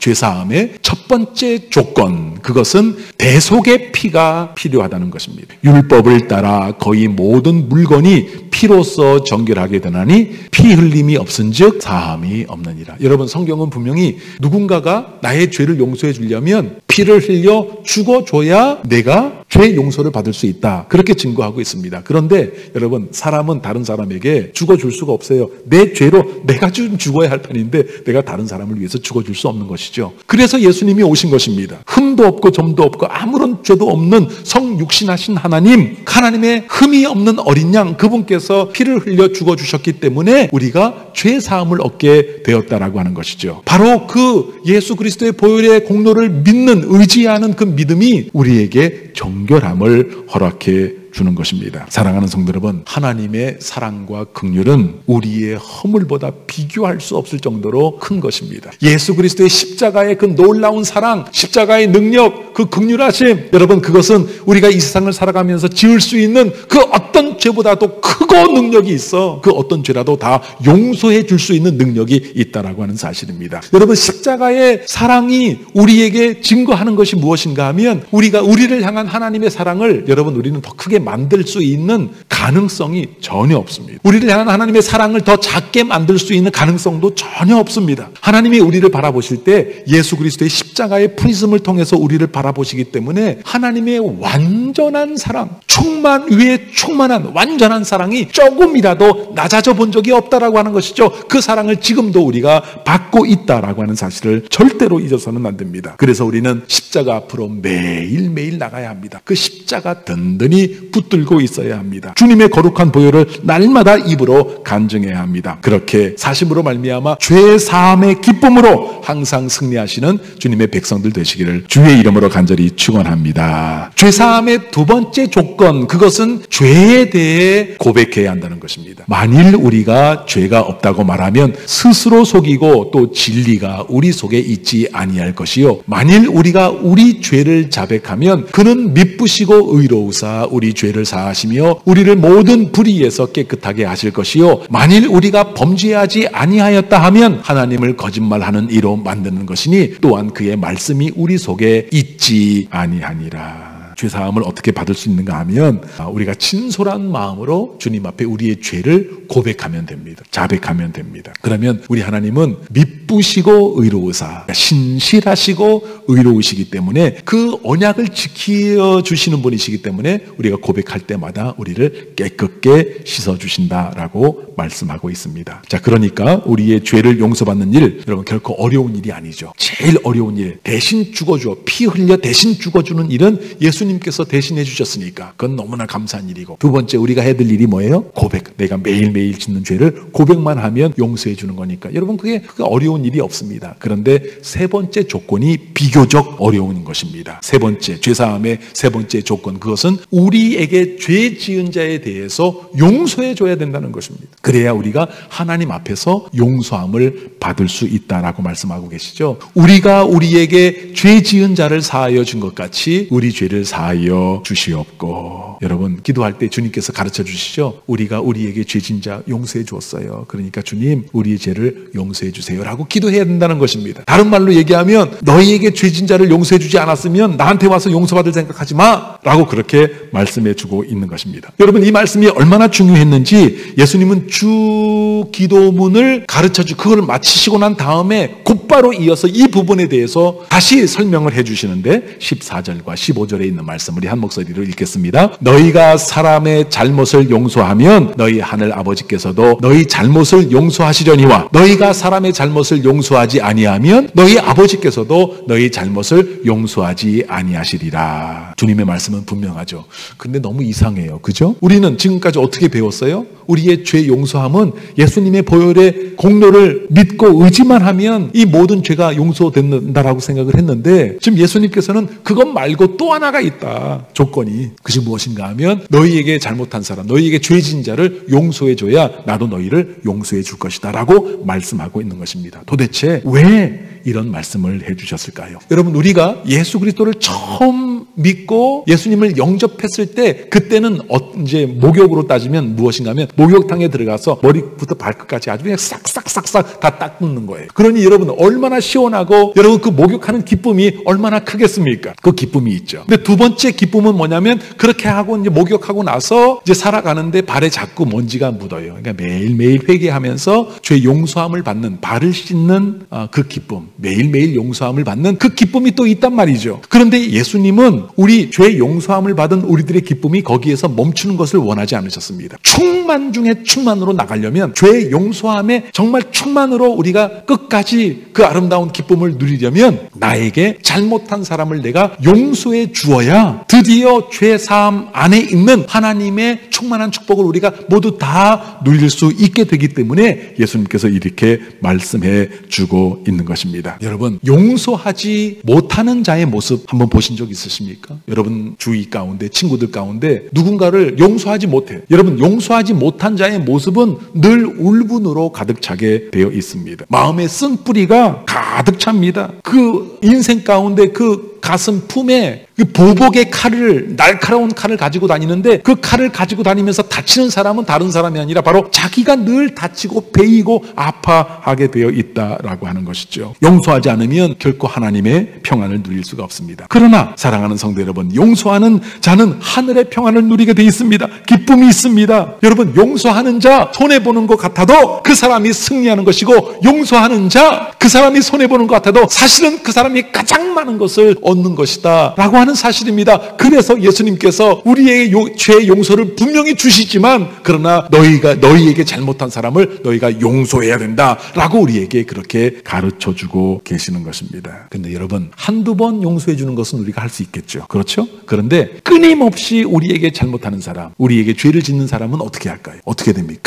죄사함의 첫 번째 조건, 그것은 대속의 피가 필요하다는 것입니다. 율법을 따라 거의 모든 물건이 피로써 정결하게 되나니 피 흘림이 없은즉 사함이 없느니라. 여러분, 성경은 분명히 누군가가 나의 죄를 용서해 주려면 피를 흘려 죽어줘야 내가 죄 용서를 받을 수 있다, 그렇게 증거하고 있습니다. 그런데 여러분, 사람은 다른 사람에게 죽어줄 수가 없어요. 내 죄로 내가 좀 죽어야 할 판인데 내가 다른 사람을 위해서 죽어줄 수 없는 것이죠. 그래서 예수님이 오신 것입니다. 흠도 없고 점도 없고 아무런 죄도 없는 성육신하신 하나님의 흠이 없는 어린 양, 그분께서 피를 흘려 죽어주셨기 때문에 우리가 죄 사함을 얻게 되었다라고 하는 것이죠. 바로 그 예수 그리스도의 보혈의 공로를 믿는, 의지하는 그 믿음이 우리에게 정결함을 허락해 주는 것입니다. 사랑하는 성도 여러분, 하나님의 사랑과 긍휼은 우리의 허물보다 비교할 수 없을 정도로 큰 것입니다. 예수 그리스도의 십자가의 그 놀라운 사랑, 십자가의 능력, 그 긍휼하심, 여러분, 그것은 우리가 이 세상을 살아가면서 지을 수 있는 그 어떤 죄보다도 크고 능력이 있어. 그 어떤 죄라도 다 용서해 줄 수 있는 능력이 있다라고 하는 사실입니다. 여러분, 십자가의 사랑이 우리에게 증거하는 것이 무엇인가 하면, 우리를 향한 하나님의 사랑을 여러분, 우리는 더 크게 만들 수 있는 가능성이 전혀 없습니다. 우리를 향한 하나님의 사랑을 더 작게 만들 수 있는 가능성도 전혀 없습니다. 하나님이 우리를 바라보실 때 예수 그리스도의 십자가의 프리즘을 통해서 우리를 바라보시기 때문에 하나님의 완전한 사랑, 충만 위에 충만한 완전한 사랑이 조금이라도 낮아져 본 적이 없다라고 하는 것이죠. 그 사랑을 지금도 우리가 받고 있다라고 하는 사실을 절대로 잊어서는 안 됩니다. 그래서 우리는 십자가 앞으로 매일매일 나가야 합니다. 그 십자가 든든히 붙들고 있어야 합니다. 주님의 거룩한 보혈을 날마다 입으로 간증해야 합니다. 그렇게 사심으로 말미암아 죄 사함의 기쁨으로 항상 승리하시는 주님의 백성들 되시기를 주의 이름으로 간절히 축원합니다. 죄 사함의 두 번째 조건, 그것은 죄에 대해 고백해야 한다는 것입니다. 만일 우리가 죄가 없다고 말하면 스스로 속이고 또 진리가 우리 속에 있지 아니할 것이요, 만일 우리가 우리 죄를 자백하면 그는 미쁘시고 의로우사 우리 죄를 사하시며 우리를 모든 불의에서 깨끗하게 하실 것이요, 만일 우리가 범죄하지 아니하였다 하면 하나님을 거짓말하는 이로 만드는 것이니 또한 그의 말씀이 우리 속에 있지 아니하니라. 죄사함을 어떻게 받을 수 있는가 하면 우리가 진솔한 마음으로 주님 앞에 우리의 죄를 고백하면 됩니다. 자백하면 됩니다. 그러면 우리 하나님은 미쁘시고 의로우사, 신실하시고 의로우시기 때문에 그 언약을 지켜주시는 분이시기 때문에 우리가 고백할 때마다 우리를 깨끗게 씻어주신다라고 말씀하고 있습니다. 자, 그러니까 우리의 죄를 용서받는 일, 여러분, 결코 어려운 일이 아니죠. 제일 어려운 일, 대신 죽어줘, 피 흘려 대신 죽어주는 일은 예수님께서 대신해 주셨으니까 그건 너무나 감사한 일이고, 두 번째 우리가 해야 될 일이 뭐예요? 고백. 내가 매일매일 짓는 죄를 고백만 하면 용서해 주는 거니까 여러분, 그게 어려운 일이 없습니다. 그런데 세 번째 조건이 비교적 어려운 것입니다. 세 번째, 죄사함의 세 번째 조건, 그것은 우리에게 죄 지은 자에 대해서 용서해 줘야 된다는 것입니다. 그래야 우리가 하나님 앞에서 용서함을 받을 수 있다라고 말씀하고 계시죠. 우리가 우리에게 죄 지은 자를 사하여 준 것 같이 우리 죄를 사하여 주시옵고. 여러분, 기도할 때 주님께서 가르쳐 주시죠. 우리가 우리에게 죄 지은 자 용서해 주었어요. 그러니까 주님, 우리의 죄를 용서해 주세요 라고 기도해야 된다는 것입니다. 다른 말로 얘기하면 너희에게 죄 지은 자를 용서해 주지 않았으면 나한테 와서 용서받을 생각하지 마 라고 그렇게 말씀해 주고 있는 것입니다. 여러분, 이 말씀이 얼마나 중요했는지 예수님은 주 기도문을 가르쳐 주고 그걸 마치시고 난 다음에 곧바로 이어서 이 부분에 대해서 다시 설명을 해 주시는데 14절과 15절에 있는 말씀 우리 한 목소리로 읽겠습니다. 너희가 사람의 잘못을 용서하면 너희 하늘 아버지께서도 너희 잘못을 용서하시려니와 너희가 사람의 잘못을 용서하지 아니하면 너희 아버지께서도 너희 잘못을 용서하지 아니하시리라. 주님의 말씀은 분명하죠. 근데 너무 이상해요. 그죠? 우리는 지금까지 어떻게 배웠어요? 우리의 죄 용서함은 예수님의 보혈의 공로를 믿고 의지만 하면 이 모든 죄가 용서된다라고 생각을 했는데, 지금 예수님께서는 그것 말고 또 하나가 있다. 조건이. 그것이 무엇인가 하면 너희에게 잘못한 사람, 너희에게 죄 지은 자를 용서해줘야 나도 너희를 용서해 줄 것이다 라고 말씀하고 있는 것입니다. 도대체 왜 이런 말씀을 해주셨을까요? 여러분, 우리가 예수 그리스도를 처음 믿고 예수님을 영접했을 때 그때는 이제 목욕으로 따지면 무엇인가 하면 목욕탕에 들어가서 머리부터 발끝까지 아주 그냥 싹싹싹싹 다 닦는 거예요. 그러니 여러분 얼마나 시원하고 여러분 그 목욕하는 기쁨이 얼마나 크겠습니까? 그 기쁨이 있죠. 근데 두 번째 기쁨은 뭐냐면 그렇게 하고 이제 목욕하고 나서 이제 살아가는데 발에 자꾸 먼지가 묻어요. 그러니까 매일매일 회개하면서 죄 용서함을 받는 발을 씻는 그 기쁨, 매일매일 용서함을 받는 그 기쁨이 또 있단 말이죠. 그런데 예수님은 우리 죄 용서함을 받은 우리들의 기쁨이 거기에서 멈추는 것을 원하지 않으셨습니다. 충만 중에 충만으로 나가려면 죄 용서함에 정말 충만으로 우리가 끝까지 그 아름다운 기쁨을 누리려면 나에게 잘못한 사람을 내가 용서해 주어야 드디어 죄 사함 안에 있는 하나님의 충만한 축복을 우리가 모두 다 누릴 수 있게 되기 때문에 예수님께서 이렇게 말씀해 주고 있는 것입니다. 여러분, 용서하지 못하는 자의 모습 한번 보신 적 있으십니까? 여러분 주위 가운데, 친구들 가운데 누군가를 용서하지 못해. 여러분, 용서하지 못한 자의 모습은 늘 울분으로 가득 차게 되어 있습니다. 마음의 쓴뿌리가 가득 찹니다. 그 인생 가운데 그 가슴 품에 그 보복의 칼을, 날카로운 칼을 가지고 다니는데 그 칼을 가지고 다니면서 다치는 사람은 다른 사람이 아니라 바로 자기가 늘 다치고 베이고 아파하게 되어 있다라고 하는 것이죠. 용서하지 않으면 결코 하나님의 평안을 누릴 수가 없습니다. 그러나 사랑하는 성도 여러분, 용서하는 자는 하늘의 평안을 누리게 되어 있습니다. 기쁨이 있습니다. 여러분, 용서하는 자 손해보는 것 같아도 그 사람이 승리하는 것이고, 용서하는 자 그 사람이 손해보는 것 같아도 사실은 그 사람이 가장 많은 것을 얻는 것이다 라고 하는 사실입니다. 그래서 예수님께서 우리의 죄의 용서를 분명히 주시지만, 그러나 너희에게 잘못한 사람을 너희가 용서해야 된다 라고 우리에게 그렇게 가르쳐주고 계시는 것입니다. 근데 여러분, 한두 번 용서해 주는 것은 우리가 할 수 있겠죠. 그렇죠? 그런데 끊임없이 우리에게 잘못하는 사람, 우리에게 죄를 짓는 사람은 어떻게 할까요? 어떻게 됩니까?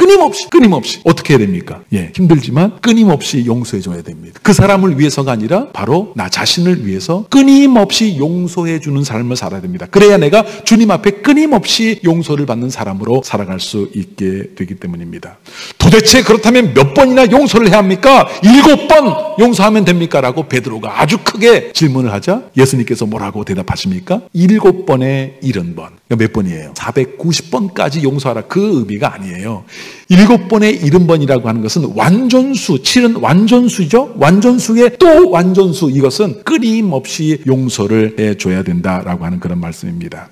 끊임없이 어떻게 해야 됩니까? 힘들지만 끊임없이 용서해 줘야 됩니다. 그 사람을 위해서가 아니라 바로 나 자신을 위해서 끊임없이 용서해 주는 삶을 살아야 됩니다. 그래야 내가 주님 앞에 끊임없이 용서를 받는 사람으로 살아갈 수 있게 되기 때문입니다. 도대체 그렇다면 몇 번이나 용서를 해야 합니까? 7번 용서하면 됩니까? 라고 베드로가 아주 크게 질문을 하자 예수님께서 뭐라고 대답하십니까? 7번에 70번. 몇 번이에요? 490번까지 용서하라. 그 의미가 아니에요. 7번에 70번이라고 하는 것은 완전수, 7은 완전수죠? 완전수의 또 완전수, 이것은 끊임없이 용서를 해줘야 된다라고 하는 그런 말씀입니다.